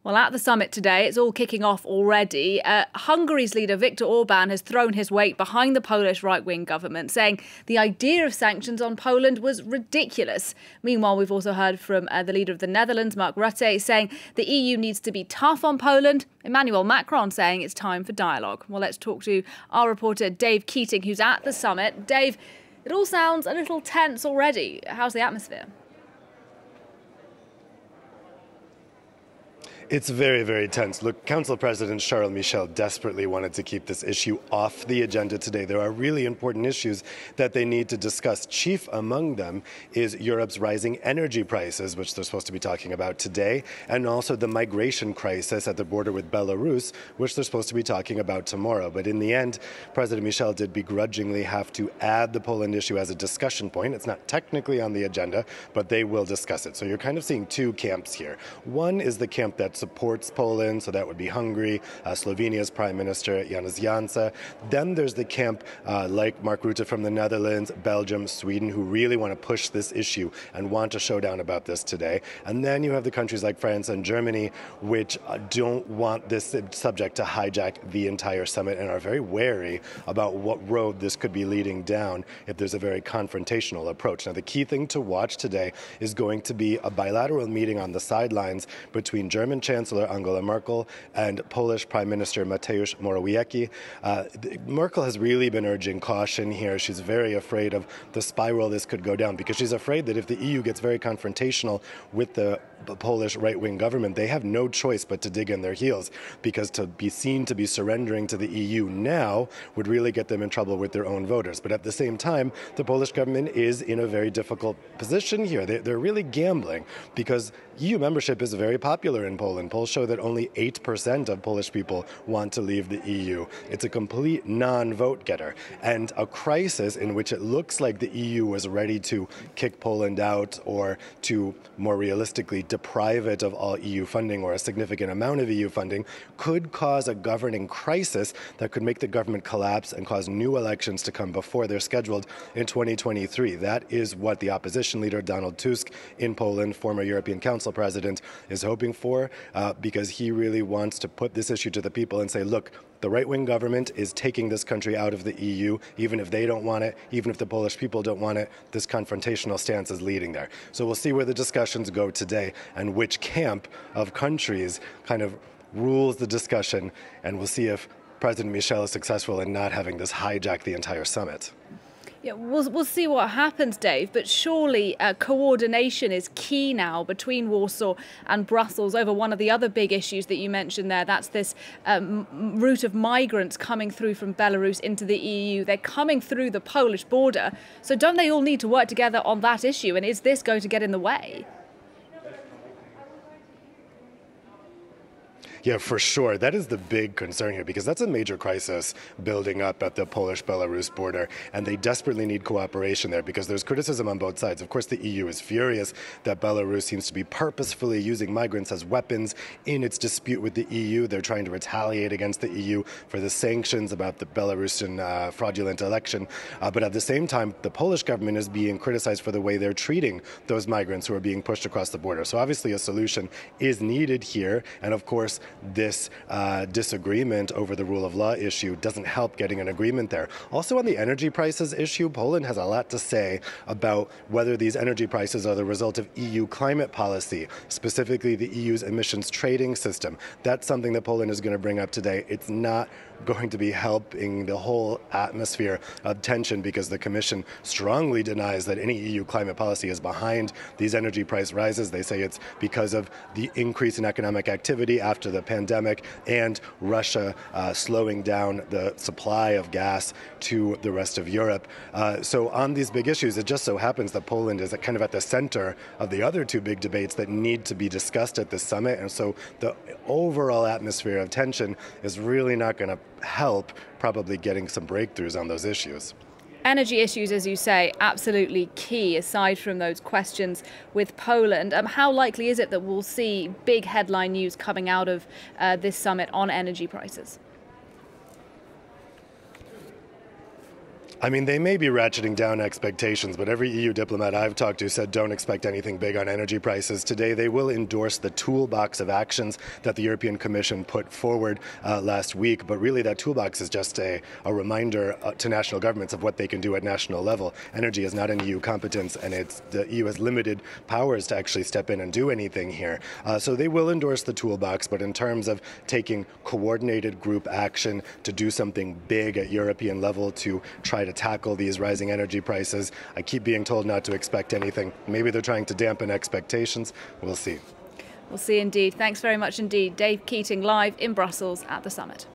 Well, at the summit today, it's all kicking off already. Hungary's leader, Viktor Orban, has thrown his weight behind the Polish right-wing government, saying the idea of sanctions on Poland was ridiculous. Meanwhile, we've also heard from the leader of the Netherlands, Mark Rutte, saying the EU needs to be tough on Poland. Emmanuel Macron saying it's time for dialogue. Well, let's talk to our reporter, Dave Keating, who's at the summit. Dave, it all sounds a little tense already. How's the atmosphere? It's very, very tense. Look, Council President Charles Michel desperately wanted to keep this issue off the agenda today. There are really important issues that they need to discuss. Chief among them is Europe's rising energy prices, which they're supposed to be talking about today, and also the migration crisis at the border with Belarus, which they're supposed to be talking about tomorrow. But in the end, President Michel did begrudgingly have to add the Poland issue as a discussion point. It's not technically on the agenda, but they will discuss it. So you're kind of seeing two camps here. One is the camp that supports Poland, so that would be Hungary, Slovenia's Prime Minister Janez Janša. Then there's the camp like Mark Rutte from the Netherlands, Belgium, Sweden, who really want to push this issue and want a showdown about this today. And then you have the countries like France and Germany, which don't want this subject to hijack the entire summit and are very wary about what road this could be leading down if there's a very confrontational approach. Now, the key thing to watch today is going to be a bilateral meeting on the sidelines between German Chancellor Angela Merkel and Polish Prime Minister Mateusz Morawiecki. Merkel has really been urging caution here. She's very afraid of the spiral this could go down because she's afraid that if the EU gets very confrontational with the Polish right-wing government, they have no choice but to dig in their heels, because to be seen to be surrendering to the EU now would really get them in trouble with their own voters. But at the same time, the Polish government is in a very difficult position here. They're really gambling because EU membership is very popular in Poland. Polls show that only 8% of Polish people want to leave the EU. It's a complete non-vote getter. And a crisis in which it looks like the EU was ready to kick Poland out or to more realistically deprive it of all EU funding or a significant amount of EU funding could cause a governing crisis that could make the government collapse and cause new elections to come before they're scheduled in 2023. That is what the opposition leader Donald Tusk in Poland, former European Council president, is hoping for, because he really wants to put this issue to the people and say, look, the right-wing government is taking this country out of the EU, even if they don't want it, even if the Polish people don't want it. This confrontational stance is leading there. So we'll see where the discussions go today and which camp of countries kind of rules the discussion, and we'll see if President Michel is successful in not having this hijack the entire summit. Yeah, we'll see what happens, Dave, but surely coordination is key now between Warsaw and Brussels over one of the other big issues that you mentioned there. That's this route of migrants coming through from Belarus into the EU. They're coming through the Polish border. So don't they all need to work together on that issue? And is this going to get in the way? Yeah, for sure. That is the big concern here, because that's a major crisis building up at the Polish-Belarus border, and they desperately need cooperation there because there's criticism on both sides. Of course, the EU is furious that Belarus seems to be purposefully using migrants as weapons in its dispute with the EU. They're trying to retaliate against the EU for the sanctions about the Belarusian fraudulent election. But at the same time, the Polish government is being criticized for the way they're treating those migrants who are being pushed across the border. So obviously a solution is needed here, and of course, this disagreement over the rule of law issue doesn't help getting an agreement there. Also on the energy prices issue, Poland has a lot to say about whether these energy prices are the result of EU climate policy, specifically the EU's emissions trading system. That's something that Poland is going to bring up today. It's not going to be helping the whole atmosphere of tension because the Commission strongly denies that any EU climate policy is behind these energy price rises. They say it's because of the increase in economic activity after the pandemic and Russia slowing down the supply of gas to the rest of Europe. So on these big issues, it just so happens that Poland is kind of at the center of the other two big debates that need to be discussed at this summit. And so the overall atmosphere of tension is really not going to help probably getting some breakthroughs on those issues. Energy issues, as you say, absolutely key, aside from those questions with Poland. How likely is it that we'll see big headline news coming out of this summit on energy prices? I mean, they may be ratcheting down expectations, but every EU diplomat I've talked to said don't expect anything big on energy prices. Today, they will endorse the toolbox of actions that the European Commission put forward last week. But really, that toolbox is just a reminder to national governments of what they can do at national level. Energy is not an EU competence, and the EU has limited powers to actually step in and do anything here. So they will endorse the toolbox, but in terms of taking coordinated group action to do something big at European level to try to tackle these rising energy prices, I keep being told not to expect anything. Maybe they're trying to dampen expectations. We'll see. We'll see indeed. Thanks very much indeed. Dave Keating live in Brussels at the summit.